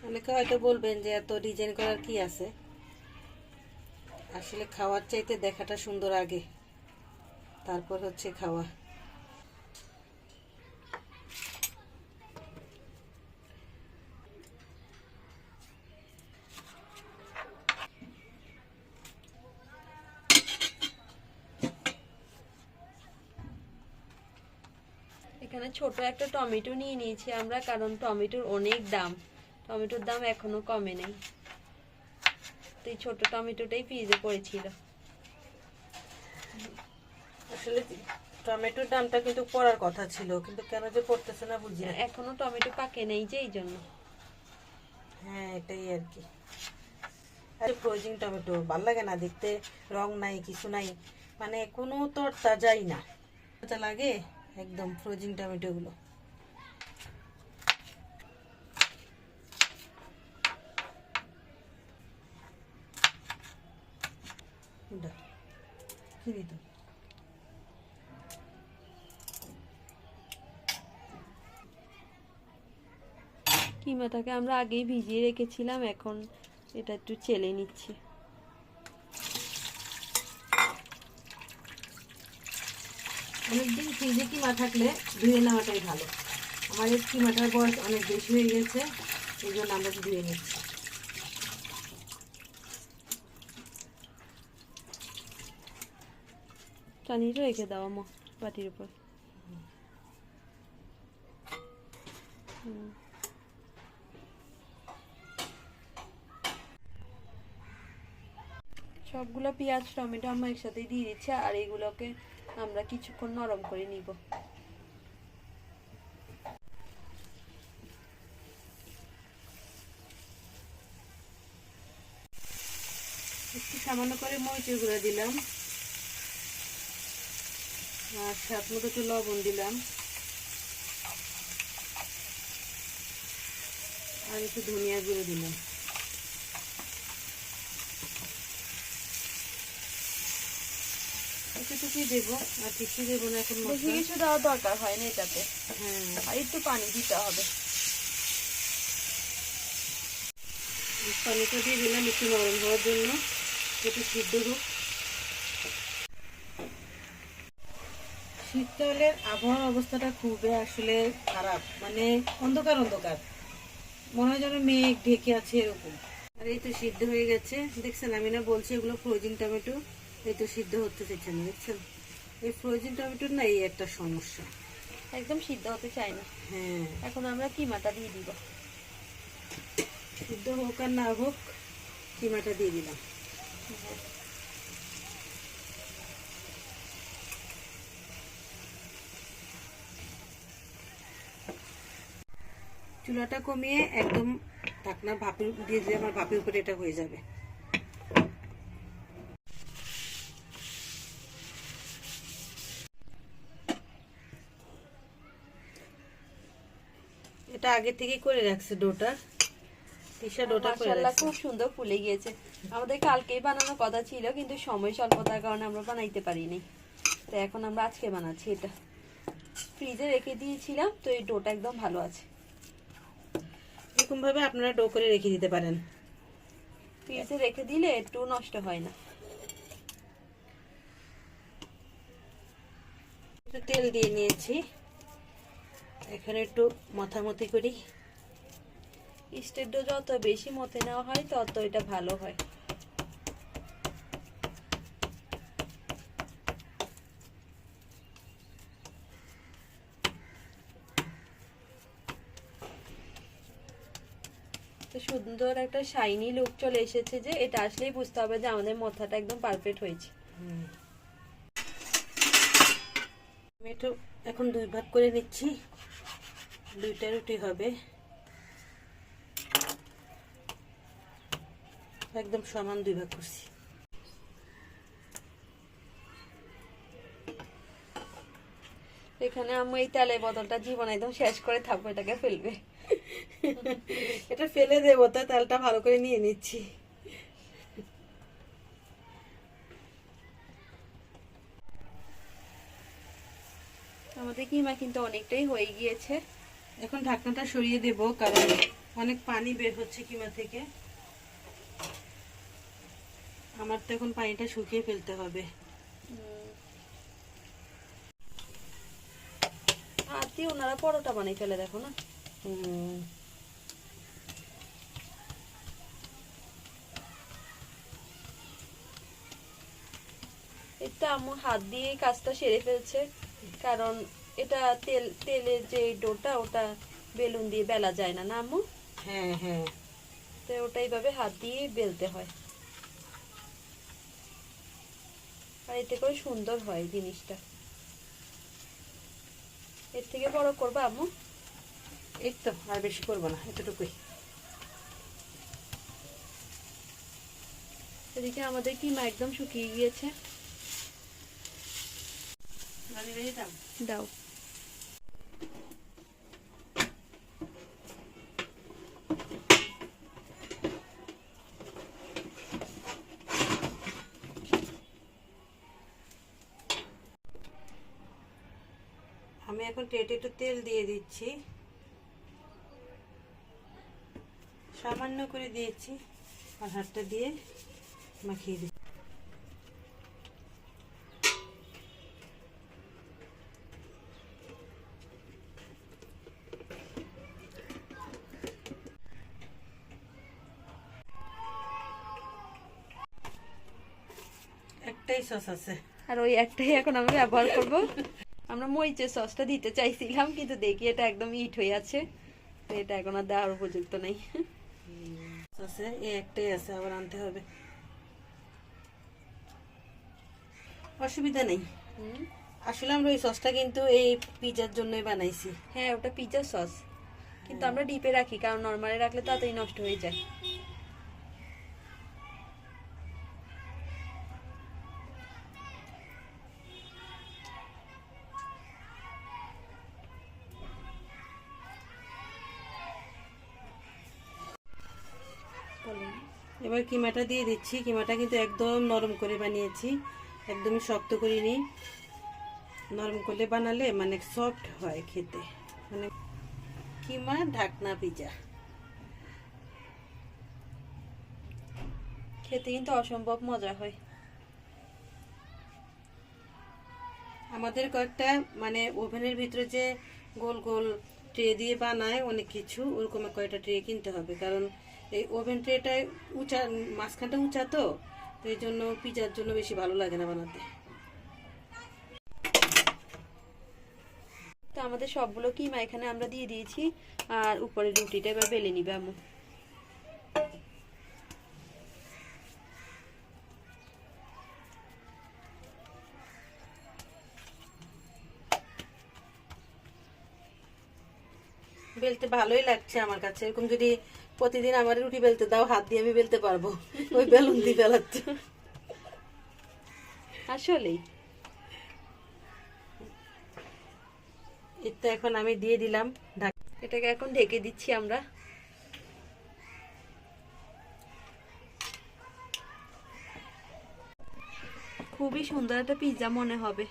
অনেকে হয়তো বলবেন যে এত ডিজাইন করার কি আছে, আসলে খাওয়ার চাইতে দেখাটা সুন্দর আগে, তারপর হচ্ছে খাওয়া। এখানে ছোট একটা টমেটো নিয়ে নিয়েছি আমরা, কারণ টমেটোর অনেক দাম, টমেটোর দাম এখনো কমে নেই। তো এই ছোট টমেটোটাই ফ্রিজে পড়েছিল। আসলে টমেটোর দামটা কিন্তু পড়ার কথা ছিল, কিন্তু কেন যে পড়তেছে না বুঝি না। এখনো টমেটো পাকে নেই যে, এই জন্য। হ্যাঁ, এটাই আর কি। আরে ফ্রোজিং টমেটো ভাল লাগে না দেখতে, রং নাই কিছু নাই, মানে কোনো তো তাজাই না, তাজা লাগে একদম ফ্রোজিং টমেটো গুলো। কিমাটাকে আমরা আগেই ভিজিয়ে রেখেছিলাম, এখন এটা একটু চেলে নিচ্ছি। অনেকদিন ফ্রিজে কিমা থাকলে ধুয়ে নেওয়াটাই ভালো। আমার এই কিমাটার বয়স অনেক বেশি হয়ে গেছে, এই জন্য আমরা ধুয়ে নিচ্ছি। পানিটা রেখে দাও মা বাটির উপর। সবগুলো পেঁয়াজ টমেটো আমরা একসাথে দিয়ে দিচ্ছি, আর এগুলোকে আমরা কিছুক্ষণ নরম করে নিব। একটু সামান্য করে মরিচের গুঁড়া দিলাম, আর স্বাদ মতো একটু লবণ দিলাম, আর একটু ধনিয়া গুঁড়ো দিলাম। এতটুকুই দেবো, আর কিছু দেবো না এখন। বেশি কিছু দেওয়ার দরকার হয় না এটাতে। হ্যাঁ, আর একটু পানি দিতে হবে। পানিটা দিয়ে দিলাম একটু নরম হওয়ার জন্য, একটু সিদ্ধ হোক। শীতকালের আবহাওয়ার অবস্থাটা খুবই আসলে খারাপ, মানে অন্ধকার অন্ধকার, মনে হয় যেন মেঘ ঢেকে আছে এরকম। আর এই তো সিদ্ধ হয়ে গেছে, দেখছেন? আমি না বলছি এগুলো ফ্রোজিং টমেটো, এই তো সিদ্ধ হতে চাইছে না, দেখছেন? এই ফ্রোজিং টমেটোর না এই একটা সমস্যা, একদম সিদ্ধ হতে চাই না। হ্যাঁ, এখন আমরা কিমাটা দিয়ে দিব। সিদ্ধ হোক আর না হোক কিমাটা দিয়ে দিলাম। চুলাটা কমিয়ে একদম ঢাকনা ভাপে দিয়ে দিলে আমার ভাপের উপরে এটা হয়ে যাবে। এটা আগে থেকে করে রাখছে ডোটা, তিশা ডোটা করে মাশাআল্লাহ রাখছে। খুব সুন্দর ফুলে গিয়েছে। আমাদের কালকেই বানানোর কথা ছিল, কিন্তু সময় স্বল্পতার কারণে আমরা বানাইতে পারিনি। তো এখন আমরা আজকে বানাচ্ছি। এটা ফ্রিজে রেখে দিয়েছিলাম, তো এই ডোটা একদম ভালো আছে। এরকম ভাবে আপনারা ডো করে রেখে দিতে পারেন, ফ্রিজে রেখে দিলে একটু নষ্ট হয় না। একটু তেল দিয়ে নিয়েছি, এখানে একটু মাথামতি করি। ইস্টের ডো যত বেশি মতে নেওয়া হয় তত এটা ভালো হয়। তো সুন্দর একটা শাইনি লুক চলে এসেছে, যে এটা আসলেই বুঝতে হবে যে আমাদের মাথাটা একদম পারফেক্ট হয়েছে। আমি একটু এখন দুই ভাগ করে নিচ্ছি, দুইটা রুটি হবে, একদম সমান দুই ভাগ করছি। এখানে আমি এই তেলের বোতলটা জীবন একদম শেষ করে থাকবো, এটাকে ফেলবে। এটা ফেলে দেবো, তো তেলটা ভালো করে নিয়ে নিচ্ছি। আমাদের কিমা কিন্তু অনেকটাই হয়ে গিয়েছে। এখন ঢাকনাটা সরিয়ে দেব, কারণ অনেক পানি বের হচ্ছে কিমা থেকে। আমার তো এখন পানিটা শুকিয়ে ফেলতে হবে। আতি ওনারা পরোটা বানাই ফেলে দেখো না। এটা আম্মু হাত দিয়ে কাজটা সেরে ফেলছে, কারণ এটা তেলের যে ডোটা ওটা বেলুন দিয়ে বেলা যায় না, না আম্মু? হ্যাঁ হ্যাঁ, তো ওটা এইভাবে হাত দিয়ে বেলতে হয়, আর এতে করে সুন্দর হয় জিনিসটা। এর থেকে বড় করবা আম্মু? এই তো, আর বেশি করবো না, এতটুকুই। এদিকে আমাদের কিমা একদম শুকিয়ে গিয়েছে। দাও। আমি এখন ট্রেতে একটু তেল দিয়ে দিচ্ছি, সামান্য করে দিয়েছি, আর হাতটা দিয়ে মাখিয়ে দিচ্ছি। একটাই সস আছে, আর ওই একটাই এখন আমি ব্যবহার করব। আমরা মরিচের সসটা দিতে চাইছিলাম, কিন্তু দেখি এটা একদম ইট হয়ে আছে, তো এটা এখন আর দেওয়ার উপযুক্ত নেই। আছে, এই একটাই আছে, আবার আনতে হবে। অসুবিধা নেই। আসলে আমরা ওই সসটা কিন্তু এই পিজার জন্যই বানাইছি। হ্যাঁ, ওটা পিৎজা সস, কিন্তু আমরা ডিপে রাখি, কারণ নরমালে রাখলে তাড়াতাড়ি নষ্ট হয়ে যায়। এবার কিমাটা দিয়ে দিচ্ছি। কিমাটা কিন্তু একদম নরম করে বানিয়েছি, একদমই শক্ত করিনি। নরম করলে বানালে মানে সফট হয় খেতে, মানে কিমা ঢাকনা পিজা খেতে কিন্তু অসম্ভব মজা হয়। আমাদের কয়েকটা মানে ওভেনের ভিতরে যে গোল গোল ট্রে দিয়ে বানায় অনেক কিছু, ওরকম কয়েকটা ট্রে কিনতে হবে, কারণ এই ওভেন ট্রেটায় উঁচা, মাঝখানটা উঁচা, তো এই জন্য পিজার জন্য বেশি ভালো লাগে না বানাতে। তো আমাদের সবগুলো কিমা এখানে আমরা দিয়ে দিয়েছি, আর উপরে রুটিটা এবার বেলে নিবে আম্মু। বেলতে ভালোই লাগছে আমার কাছে। এরকম যদি প্রতিদিন আমার রুটি বেলতে দাও, হাত দিয়ে আমি বেলতে পারবো, ওই বেলুন দিয়ে বেলাচ্ছে। আসলেই এটা এখন আমি দিয়ে দিলাম, এটাকে এখন ঢেকে দিচ্ছি আমরা। খুবই সুন্দর একটা পিৎজা মনে হবে,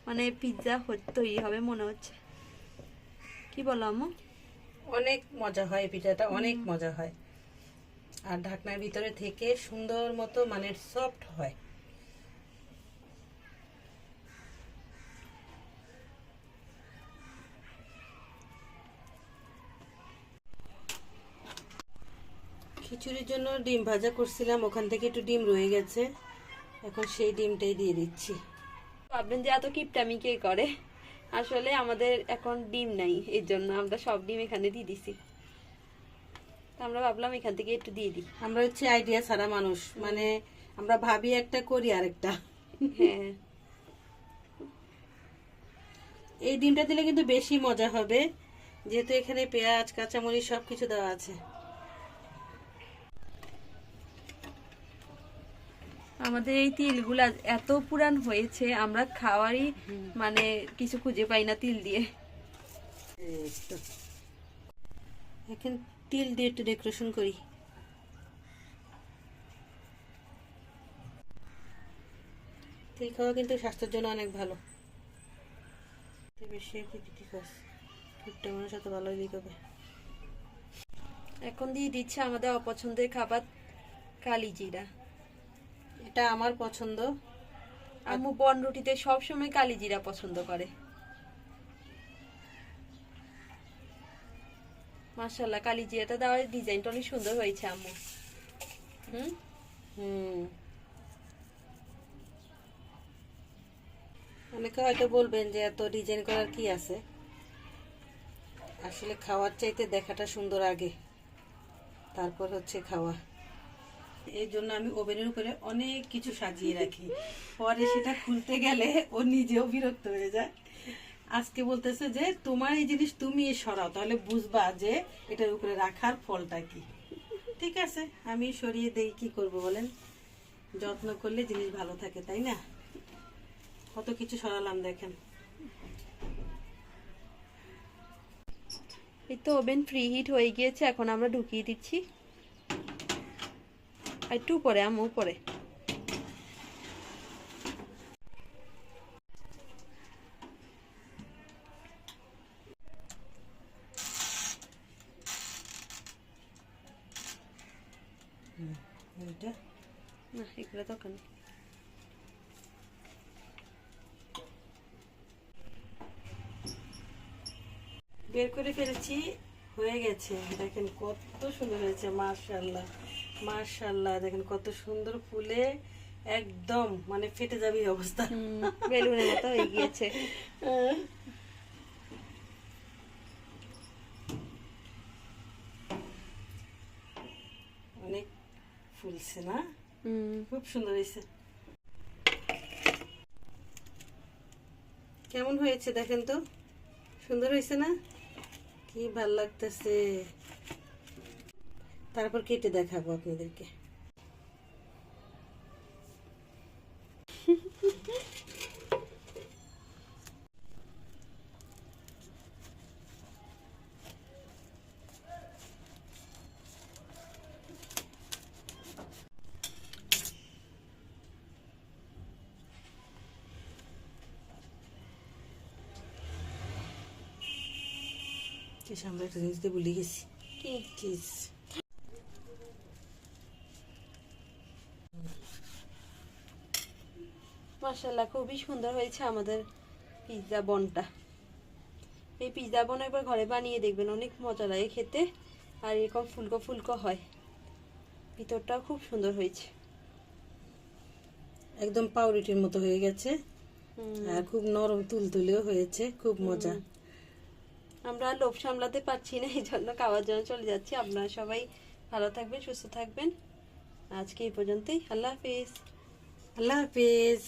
মানে পিৎজা তৈরি হবে মনে হচ্ছে। কি বলো আম্মু? অনেক মজা হয় পিঠাটা, অনেক মজা হয়, আর ঢাকনার ভিতরে থেকে সুন্দর মতো মানে সফট হয়। খিচুড়ির জন্য ডিম ভাজা করছিলাম, ওখান থেকে একটু ডিম রয়ে গেছে, এখন সেই ডিমটাই দিয়ে দিচ্ছি। ভাববেন যে এত কিপটামি কে করে, আসলে আমাদের এখন ডিম নাই, এর জন্য আমরা সব ডিম এখানে দিয়ে দিছি। আমরা ভাবলাম এখান থেকে একটু দিয়ে দিই। আমরা হচ্ছে আইডিয়া ছাড়া মানুষ, মানে আমরা ভাবি একটা, করি আরেকটা। হ্যাঁ, এই ডিমটা দিলে কিন্তু বেশি মজা হবে, যেহেতু এখানে পেঁয়াজ, কাঁচামরিচ সবকিছু দেওয়া আছে। আমাদের এই তিলগুলা এত পুরান হয়েছে, আমরা খাওয়ারই মানে কিছু খুঁজে পাই না তিল দিয়ে। এই তো। এখন তিল দিয়ে একটু ডেকোরেশন করি। তিল খাওয়া কিন্তু স্বাস্থ্যের জন্য অনেক ভালো। বেশি কিপটা মানুষ এত ভালোই দিতে হবে। এখন দিয়ে দিচ্ছে আমাদের অপছন্দের খাবার কালি জিরা। এটা আমার পছন্দ। আম্মু বন রুটিতে সবসময় কালি জিরা পছন্দ করে। মাশাআল্লাহ, কালি জিরাটা দেওয়ার ডিজাইনটা অনেক সুন্দর হয়েছে আম্মু। হুম হুম, অনেকে হয়তো বলবেন যে এত ডিজাইন করার কি আছে, আসলে খাওয়ার চাইতে দেখাটা সুন্দর আগে, তারপর হচ্ছে খাওয়া। এই জন্য আমি ওভেনের উপরে অনেক কিছু সাজিয়ে রাখি, পরে সেটা খুলতে গেলে ও নিজেও বিরক্ত হয়ে যায়। আজকে বলতেছে যে তোমার এই জিনিস তুমি সরাও, তাহলে বুঝবা যে এটার উপরে রাখার ফলটা কি। ঠিক আছে, আমি সরিয়ে দেই, কি করব বলেন, যত্ন করলে জিনিস ভালো থাকে, তাই না? কত কিছু সরালাম দেখেন। এই তো ওভেন ফ্রি হিট হয়ে গিয়েছে, এখন আমরা ঢুকিয়ে দিচ্ছি। একটু পরে আম্মু পরে। এটা না, এগুলো দরকার নেই। বের করে ফেলেছি, হয়ে গেছে। দেখেন কত সুন্দর হয়েছে, মাশাআল্লাহ মাশাআল্লাহ। দেখেন কত সুন্দর ফুলে একদম মানে ফেটে যাবে এই অবস্থা। বেলুনের মতো হয়ে গিয়েছে। অনেক ফুলছে না, হুম, খুব সুন্দর হয়েছে। কেমন হয়েছে দেখেন তো, সুন্দর হয়েছে না? কি ভাল লাগতেছে। তারপর কেটে দেখাবো আপনাদেরকে। আমরা একটা জিনিস দিয়ে ভুলে গেছি, কি চিজ। মাশাআল্লাহ, খুবই সুন্দর হয়েছে আমাদের পিৎজা বনটা। এই পিৎজা বন একবার ঘরে বানিয়ে দেখবেন, অনেক মজা লাগে খেতে, আর এরকম ফুলকো ফুলকো হয়। ভিতরটাও খুব সুন্দর হয়েছে। একদম পাউরুটির মতো হয়ে গেছে, আর খুব নরম তুলতুলেও হয়েছে, খুব মজা। আমরা লোভ সামলাতে পারছি না, এই জন্য খাওয়ার জন্য চলে যাচ্ছি। আপনারা সবাই ভালো থাকবেন, সুস্থ থাকবেন। আজকে এই পর্যন্তই। আল্লাহ হাফিজ। আল্লাহ হাফিজ।